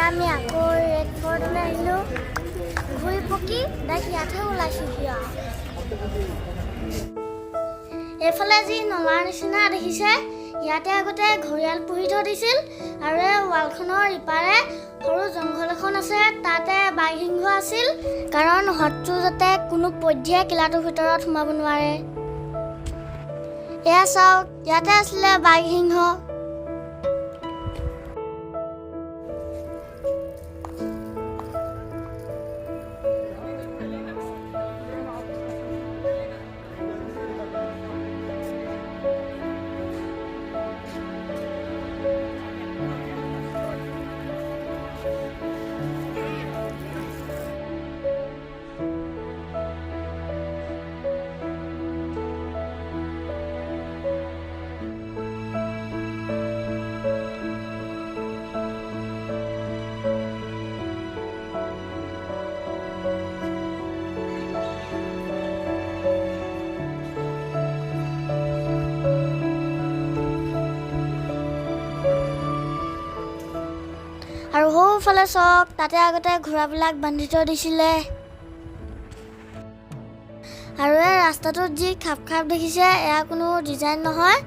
আমি আকৌ ৰেড ফৰ্টলৈ আহিলোঁ ঘূৰি পকি ডাইৰেক্ট ইয়াতহে ওলাইছোঁহি আৰু এইফালে যি নলাৰ নিচিনা দেখিছে ইয়াতে আগতে ঘৰিয়াল পুহি থৈ দিছিল আৰু এই ৱালখনৰ ইপাৰে সৰু জংঘল এখন আছে তাতে বাঘসিংহ আছিল কাৰণ শত্ৰু যাতে কোনো পধ্যে কিলাটোৰ ভিতৰত সোমাব নোৱাৰে এয়া চাওক ইয়াতে আছিলে বাঘসিংহ আৰু সৌফালে চাওক তাতে আগতে ঘোঁৰাবিলাক বান্ধি থৈ দিছিলে আৰু এই ৰাস্তাটোত যি খাপ খাপ দেখিছে এয়া কোনো ডিজাইন নহয়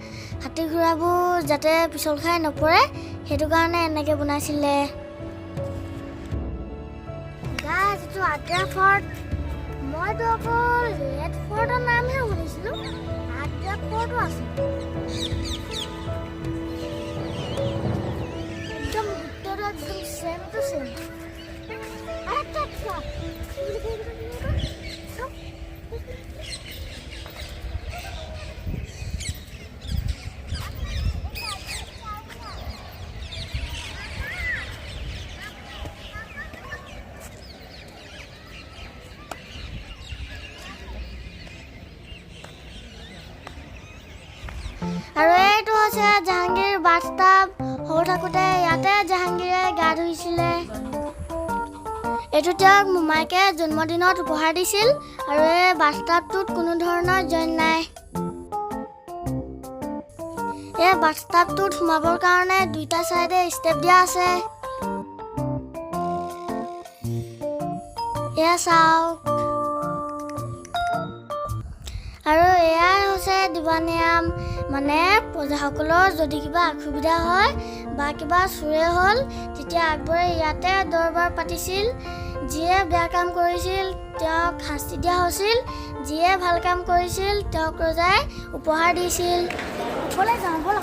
হাতী ঘোঁৰাবোৰ যাতে পিছল খাই নপৰে সেইটো কাৰণে এনেকৈ বনাইছিলে গাইজ এইটো আগ্ৰা ফৰ্ট মইতো অকল ৰেড ফৰ্টৰ নামহে শুনিছিলোঁ আগ্ৰা ফৰ্টো আছে Same to same. আৰু এইটো হৈছে জাহাংগীৰ বাথটাব সৰু থাকোঁতে ইয়াতে জাহাংগীৰে গা ধুইছিলে এইটো তেওঁক মোমাইকে জন্মদিনত উপহাৰ দিছিল আৰু এই বাথটাবটোত কোনো ধৰণৰ জইন নাই এই বাথটাবটোত সোমাবৰ কাৰণে দুইটা চাইডে ষ্টেপ দিয়া আছে এয়া চাওক আৰু এয়াই হৈছে দিৱানিয়াম মানে প্ৰজাসকলৰ যদি কিবা অসুবিধা হয় বা কিবা চুৰে হ'ল তেতিয়া আকবৰে ইয়াতে দৰবাৰ পাতিছিল যিয়ে বেয়া কাম কৰিছিল তেওঁক শাস্তি দিয়া হৈছিল যিয়ে ভাল কাম কৰিছিল তেওঁক ৰজাই উপহাৰ দিছিল ব'লা যাওঁ ব'লা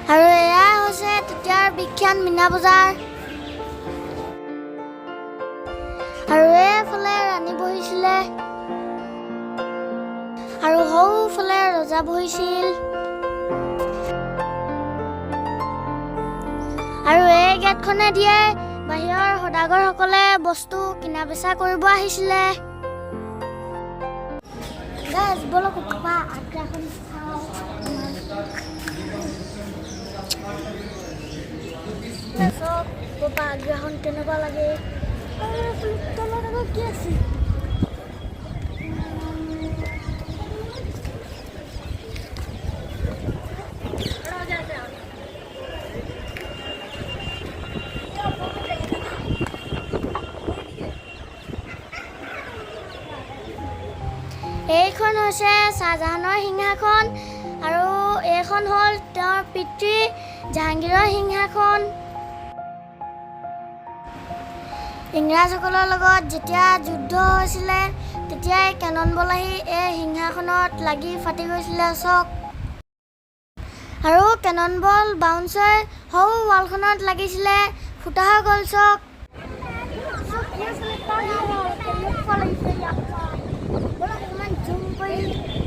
আৰু এয়া হৈছে তেতিয়াৰ বিখ্যাত মীনা বজাৰ আৰু এইফালে ৰাণী বহিছিলে আৰু সৌফালে ৰজা বহিছিল আৰু এই গেটখনে দিয়ে বাহিৰৰ সদাগৰসকলে বস্তু কিনা বেচা কৰিব আহিছিলে গাইজ বলক উঠা আগ্ৰাখন চাওঁ আগ্ৰাখন কেনেকুৱা লাগে তলত আকৌ কি আছে এইখন হৈছে শ্বাহজাহানৰ সিংহাসন আৰু এইখন হ'ল তেওঁৰ পিতৃ জাহাংগীৰৰ সিংহাসন। ইংৰাজসকলৰ লগত যেতিয়া যুদ্ধ হৈছিলে তেতিয়াই কেনন বল আহি এই সিংহাসনত লাগি ফাটি গৈছিলে চক। আৰু কেনন বল বাউন্স হৈ সৌ ৱালখনত লাগিছিলে ফুটা হৈ গ'ল চক।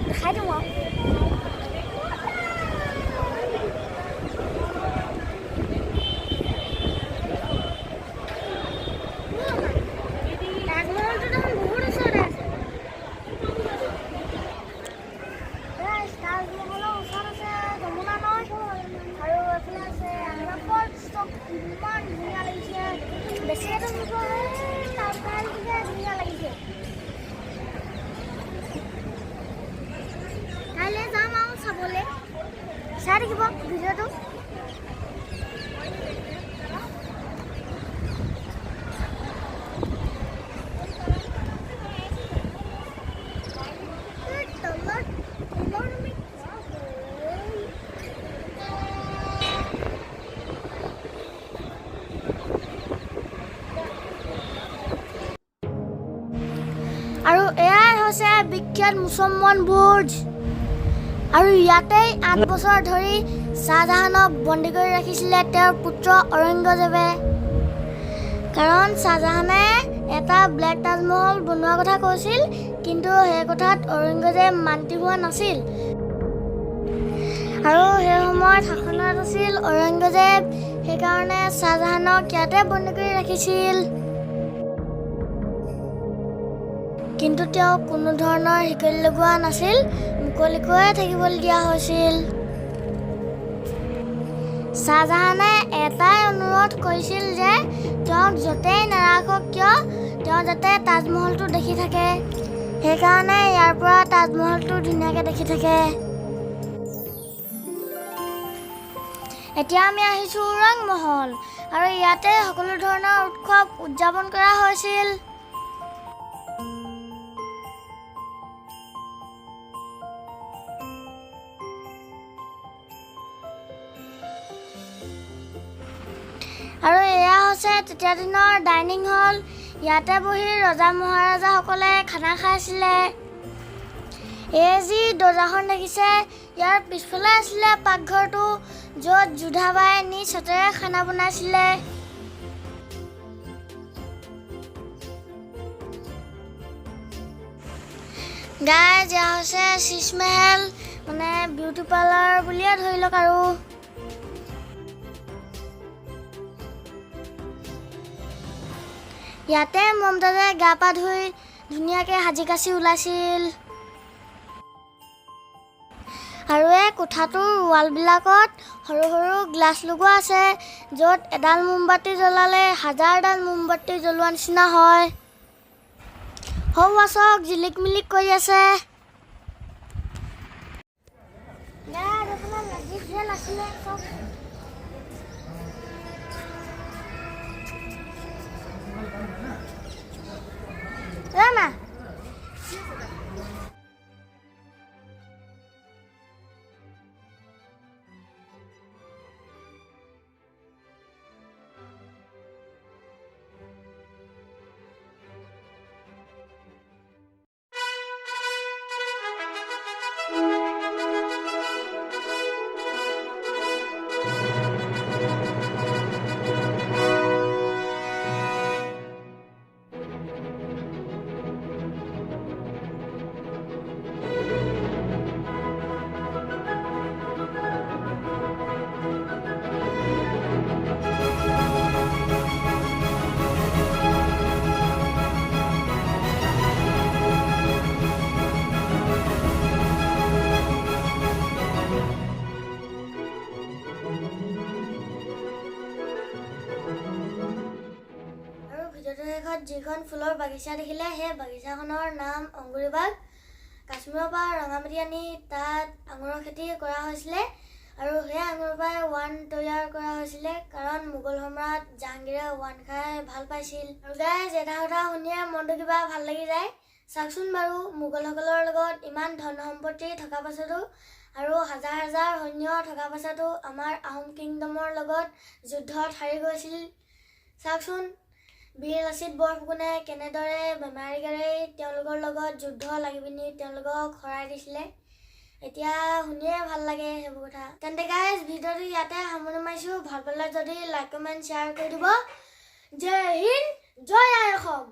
দেখাই দিওঁ আৰু কাইলৈ যাম আৰু চাবলৈ। চাই থাকিব ভিডিঅ'টো। আৰু এয়াই হৈছে বিখ্যাত মুছলমান বুৰ্জ। আৰু ইয়াতেই 8 বছৰ ধৰি শ্বাহজাহানক বন্দী কৰি ৰাখিছিলে তেওঁৰ পুত্ৰ ঔৰংগজেবে। কাৰণ শ্বাহজাহানে এটা ব্লেক তাজমহল বনোৱাৰ কথা কৈছিল, কিন্তু সেই কথাত ঔৰংগজেব মান্তি হোৱা নাছিল। আৰু সেই সময়ত শাসনত আছিল ঔৰংগজেব, সেইকাৰণে শ্বাহজাহানক ইয়াতে বন্দী কৰি ৰাখিছিল। কিন্তু তেওঁ কোনো ধৰণৰ শিকলি লগোৱা নাছিল, মুকলিকৈ থাকিবলৈ দিয়া হৈছিল। শ্বাহজাহানে এটাই অনুৰোধ কৰিছিল যে তেওঁক য'তেই নাৰাখক কিয় তেওঁ যাতে তাজমহলটো দেখি থাকে। সেইকাৰণে ইয়াৰ পৰা তাজমহলটো ধুনীয়াকৈ দেখি থাকে। এতিয়া আমি আহিছোঁ ৰংমহল, আৰু ইয়াতে সকলো ধৰণৰ উৎসৱ উদযাপন কৰা হৈছিল। আৰু এয়া হৈছে তেতিয়া দিনৰ ডাইনিং হল। ইয়াতে বহি ৰজা মহাৰাজাসকলে খানা খাইছিলে। এই যি দৰ্জাখন দেখিছে, ইয়াৰ পিছফালে আছিলে পাকঘৰটো, য'ত যোধাবাই নিজ হাতেৰে খানা বনাইছিলে। গাইজ, এয়া হৈছে শীশমহল, মানে বিউটি পাৰ্লাৰ বুলিয়ে ধৰি লওক। আৰু ইয়াতে মমতাজে গা পা ধুই ধুনীয়াকৈ সাজি কাচি ওলাইছিল। আৰু এই কোঠাটোৰ ৱালবিলাকত সৰু সৰু গ্লাছ লগোৱা আছে, য'ত এডাল মোমবাতি জ্বলালে 1000ডাল মোমবাতি জ্বলোৱা নিচিনা হয়। সৌ আচক জিলিক মিলিক কৰি আছে। মা যিখন ফুলৰ বাগিচা দেখিলে, সেই বাগিচাখনৰ নাম অংগুৰিবাগ। কাশ্মীৰৰ পৰা ৰঙামাটি আনি তাত আঙুৰৰ খেতি কৰা হৈছিলে, আৰু সেই আঙুৰৰ পৰাই ৱাইন তৈয়াৰ কৰা হৈছিলে, কাৰণ মোগল সম্ৰাট জাহাংগীৰে ৱাইন খাই ভাল পাইছিল। আৰু গাইজ, এটা কথা শুনিয়ে মনটো কিবা ভাল লাগি যায়। চাওকচোন বাৰু মোগলসকলৰ লগত ইমান ধন সম্পত্তি থকা পাছতো আৰু হাজাৰ হাজাৰ সৈন্য থকা পাছতো আমাৰ আহোম কিংডমৰ লগত যুদ্ধত হাৰি গৈছিল। চাওকচোন বীৰ লাচিত বৰফুকনে কেনেদৰে বেমাৰী গাড়ী তেওঁলোকৰ লগত যুদ্ধ লাগি পিনি তেওঁলোকক হৰাই দিছিলে। এতিয়া শুনিয়ে ভাল লাগে সেইবোৰ কথা। তেন্তে গাইজ ভিডিঅ'টো ইয়াতে সামৰণি মাৰিছোঁ। ভাল পালে যদি লাইক কমেণ্ট শ্বেয়াৰ কৰি দিব। জয় হিন্দ, জয় আই অসম।